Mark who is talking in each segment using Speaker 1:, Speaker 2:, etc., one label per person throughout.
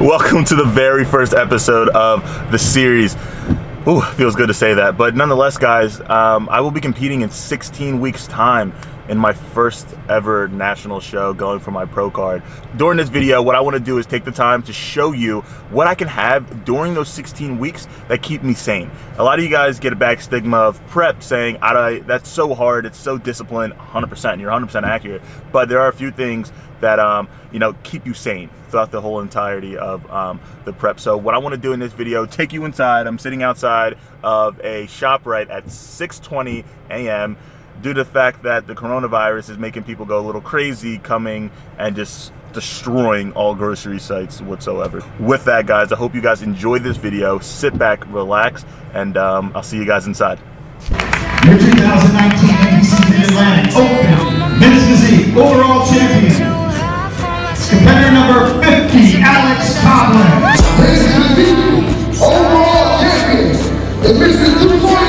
Speaker 1: Welcome to the very first episode of the series. Ooh, feels good to say that. But nonetheless, guys, I will be competing in 16 weeks' time in my first ever national show, going for my pro card. During this video, what I want to do is take the time to show you what I can have during those 16 weeks that keep me sane. A lot of you guys get a bad stigma of prep, saying, that's so hard, it's so disciplined. 100%, you're 100% accurate. But there are a few things that keep you sane throughout the whole entirety of the prep. So what I want to do in this video, take you inside. I'm sitting outside of a ShopRite at 6:20 a.m. due to the fact that the coronavirus is making people go a little crazy, coming and just destroying all grocery sites whatsoever. With that, guys, I hope you guys enjoyed this video. Sit back, relax, and I'll see you guys inside.
Speaker 2: Your 2019 ABC Mid-Atlantic Open Men's Physique Overall Champion, competitor number 50, ALEXTOPLYN. Men's Physique Overall Champion, the Mr. 249,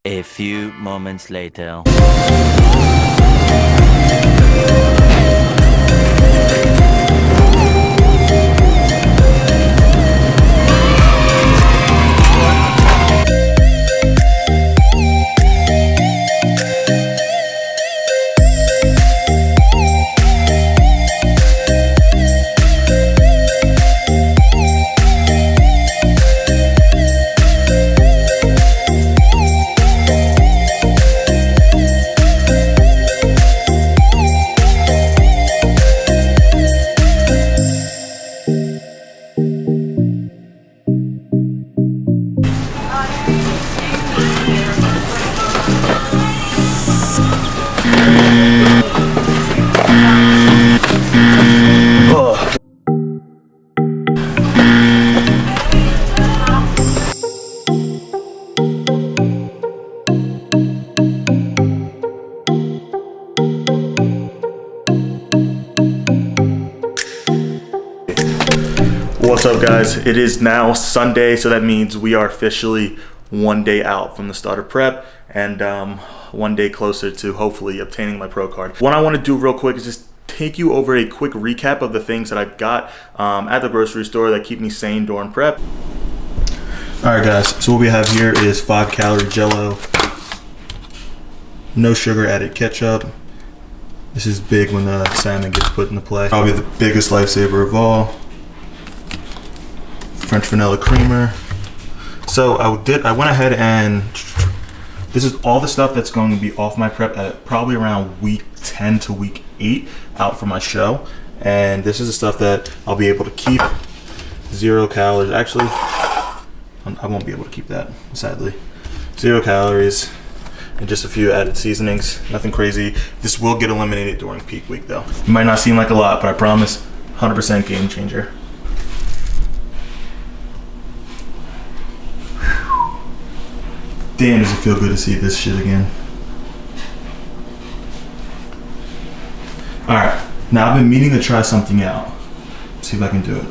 Speaker 3: A few moments later.
Speaker 1: What's up, guys? It is now Sunday, so that means we are officially one day out from the start of prep and one day closer to hopefully obtaining my pro card. What I want to do real quick is just take you over a quick recap of the things that I've got at the grocery store that keep me sane during prep. Alright, guys, so what we have here is 5-calorie Jello, no sugar added ketchup. This is big when the salmon gets put into play. Probably the biggest lifesaver of all. French vanilla creamer. So I went ahead and this is all the stuff that's going to be off my prep at probably around week 10 to week 8 out for my show. And this is the stuff that I'll be able to keep. 0 calories. Actually, I won't be able to keep that, sadly. 0 calories and just a few added seasonings. Nothing crazy. This will get eliminated during peak week though. It might not seem like a lot, but I promise 100% game changer. Damn, does it feel good to see this shit again. Alright, Now I've been meaning to try something out. See if I can do it.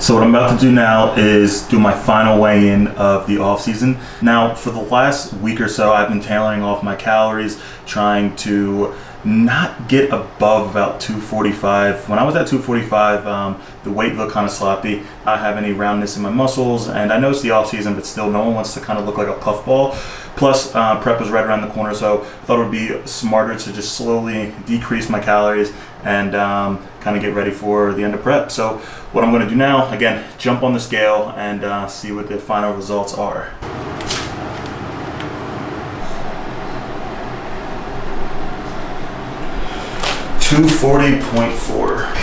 Speaker 1: So what I'm about to do now is do my final weigh-in of the off season. Now for the last week or so, I've been tailoring off my calories, trying to not get above about 245. When I was at 245, the weight looked kind of sloppy. I don't have any roundness in my muscles, and I know it's the off season, but still no one wants to kind of look like a puffball. Plus prep was right around the corner, so I thought it would be smarter to just slowly decrease my calories and kind of get ready for the end of prep. So what I'm going to do now, again, jump on the scale and see what the final results are. 240.4.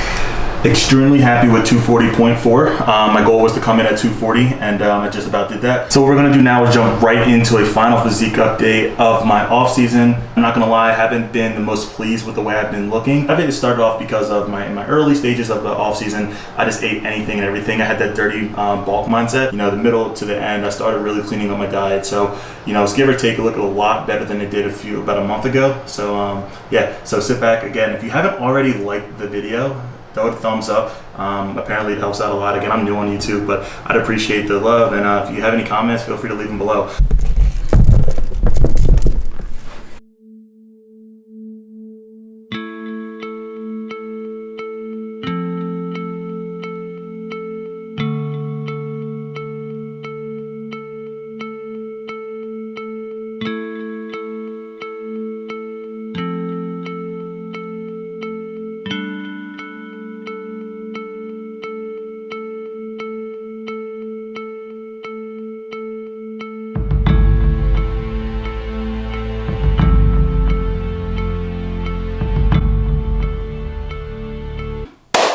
Speaker 1: Extremely happy with 240.4. My goal was to come in at 240, and I just about did that. So what we're gonna do now is jump right into a final physique update of my off season. I'm not gonna lie, I haven't been the most pleased with the way I've been looking. I think it started off because of my early stages of the off season. I just ate anything and everything. I had that dirty bulk mindset. You know, the middle to the end, I started really cleaning up my diet. So, you know, it's give or take a look a lot better than it did about a month ago. So yeah, so sit back again. If you haven't already liked the video, throw it a thumbs up. Apparently it helps out a lot. Again, I'm new on YouTube, but I'd appreciate the love. And if you have any comments, feel free to leave them below.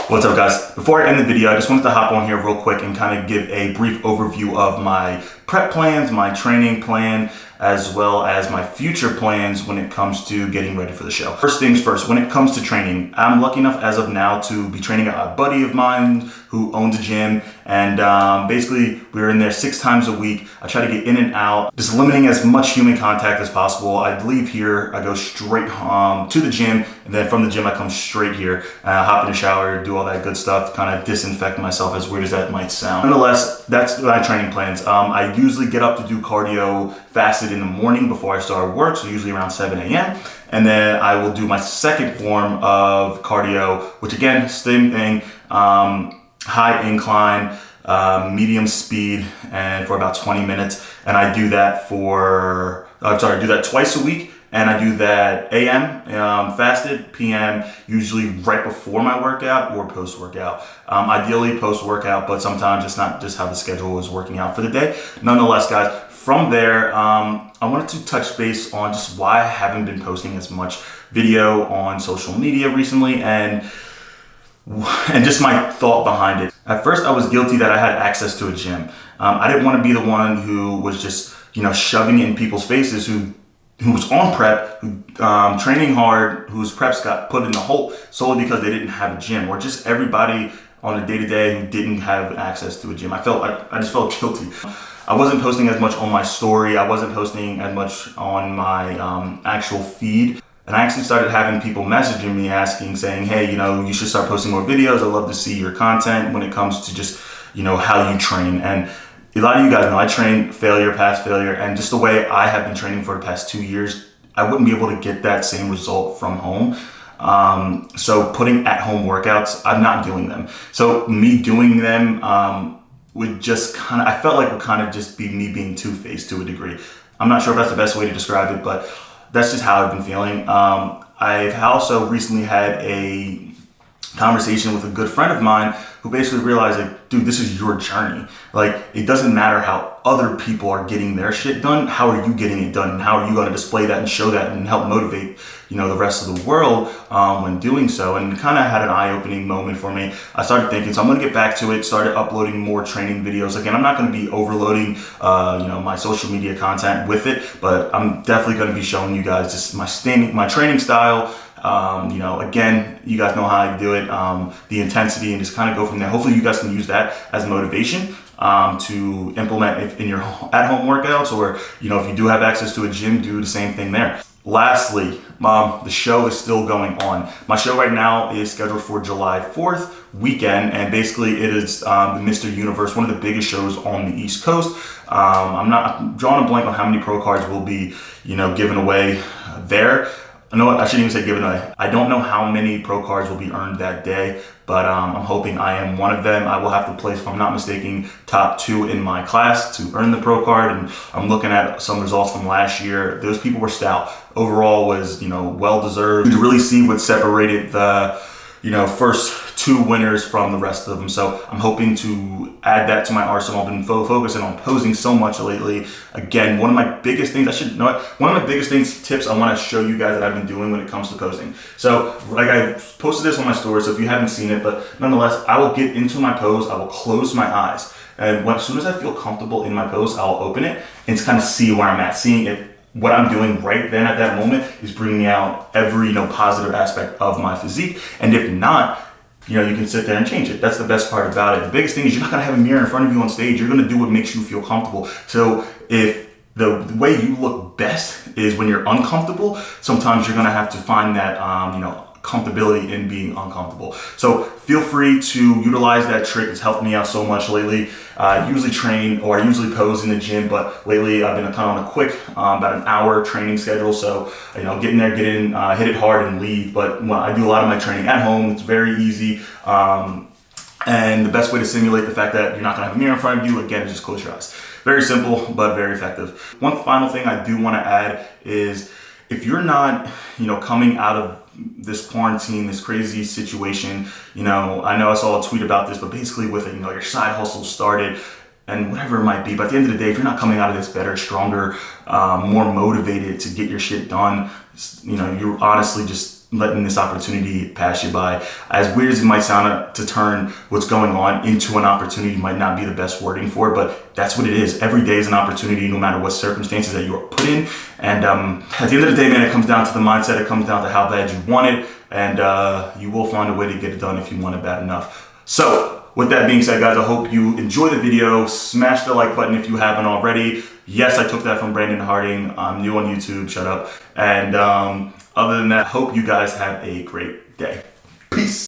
Speaker 1: What's up, guys? Before I end the video, I just wanted to hop on here real quick and kind of give a brief overview of my prep plans, my training plan, as well as my future plans when it comes to getting ready for the show. First things first, when it comes to training, I'm lucky enough as of now to be training a buddy of mine who owns a gym, and basically we're in there 6 times a week. I try to get in and out, just limiting as much human contact as possible. I leave here, I go straight to the gym, and then from the gym I come straight here, hop in the shower, do all that good stuff, kind of disinfect myself, as weird as that might sound. Nonetheless, that's my training plans. I usually get up to do cardio fasted in the morning before I start work, so usually around 7 a.m. And then I will do my second form of cardio, which again, same thing, high incline, medium speed, and for about 20 minutes. And I do that I do that twice a week. And I do that AM, fasted, PM, usually right before my workout or post-workout. Ideally post-workout, but sometimes it's not just how the schedule is working out for the day. Nonetheless, guys, from there, I wanted to touch base on just why I haven't been posting as much video on social media recently, and just my thought behind it. At first, I was guilty that I had access to a gym. I didn't want to be the one who was just, shoving it in people's faces who was on prep, who training hard, whose preps got put in the hole solely because they didn't have a gym, or just everybody on a day-to-day who didn't have access to a gym. I just felt guilty. I wasn't posting as much on my story. I wasn't posting as much on my actual feed. And I actually started having people messaging me saying, hey, you should start posting more videos. I'd love to see your content when it comes to just, how you train. And a lot of you guys know I train failure, past failure, and just the way I have been training for the past 2 years, I wouldn't be able to get that same result from home. So putting at-home workouts, I'm not doing them. So me doing them would just I felt like would kind of just be me being two-faced to a degree. I'm not sure if that's the best way to describe it, but that's just how I've been feeling. I've also recently had a conversation with a good friend of mine who basically realized, like, dude, this is your journey. Like, it doesn't matter how other people are getting their shit done. How are you getting it done? And how are you going to display that and show that and help motivate, the rest of the world when doing so? And kind of had an eye-opening moment for me. I started thinking, so I'm going to get back to it, started uploading more training videos. Again, I'm not going to be overloading, my social media content with it, but I'm definitely going to be showing you guys just my training style, You know, again, you guys know how I do it, the intensity, and just kind of go from there. Hopefully you guys can use that as motivation to implement in your at-home workouts, or, you know, if you do have access to a gym, do the same thing there. Lastly, the show is still going on. My show right now is scheduled for July 4th weekend, and basically it is the Mr. Universe, one of the biggest shows on the East Coast. I'm drawing a blank on how many pro cards will be, you know, given away there. I know I shouldn't even say given away. I don't know how many pro cards will be earned that day, but I'm hoping I am one of them. I will have to place, if I'm not mistaken, top 2 in my class to earn the pro card. And I'm looking at some results from last year. Those people were stout. Overall was, you know, well deserved. To really see what separated the, you know, first 2 winners from the rest of them. So I'm hoping to add that to my arsenal. I've been focusing on posing so much lately. Again, one of my biggest things, one of my biggest tips I want to show you guys that I've been doing when it comes to posing. So like I posted this on my story, so if you haven't seen it, but nonetheless, I will get into my pose, I will close my eyes. And as soon as I feel comfortable in my pose, I'll open it and kind of see where I'm at, seeing if what I'm doing right then at that moment is bringing out every, you know, positive aspect of my physique. And if not, you know, you can sit there and change it. That's the best part about it. The biggest thing is you're not gonna have a mirror in front of you on stage. You're gonna do what makes you feel comfortable. So if the way you look best is when you're uncomfortable, sometimes you're gonna have to find that, you know, comfortability in being uncomfortable. So feel free to utilize that trick. It's helped me out so much lately. I usually train, or I usually pose in the gym, but lately I've been kind of on a quick, about an hour training schedule. So, you know, get in there, get in, hit it hard and leave. But I do a lot of my training at home. It's very easy. And the best way to simulate the fact that you're not gonna have a mirror in front of you, again, is just close your eyes. Very simple, but very effective. One final thing I do wanna add is, if you're not, you know, coming out of this quarantine, this crazy situation, you know I saw a tweet about this, but basically with it, you know, your side hustle started and whatever it might be, but at the end of the day, if you're not coming out of this better, stronger, more motivated to get your shit done, you know, you're honestly just letting this opportunity pass you by. As weird as it might sound, to turn what's going on into an opportunity might not be the best wording for it, but that's what it is. Every day is an opportunity, no matter what circumstances that you are put in. And at the end of the day, man, it comes down to the mindset. It comes down to how bad you want it, and you will find a way to get it done if you want it bad enough. So with that being said, guys, I hope you enjoy the video. Smash the like button if you haven't already. Yes, I took that from Brandon Harding. I'm new on YouTube, shut up. And other than that, hope you guys have a great day.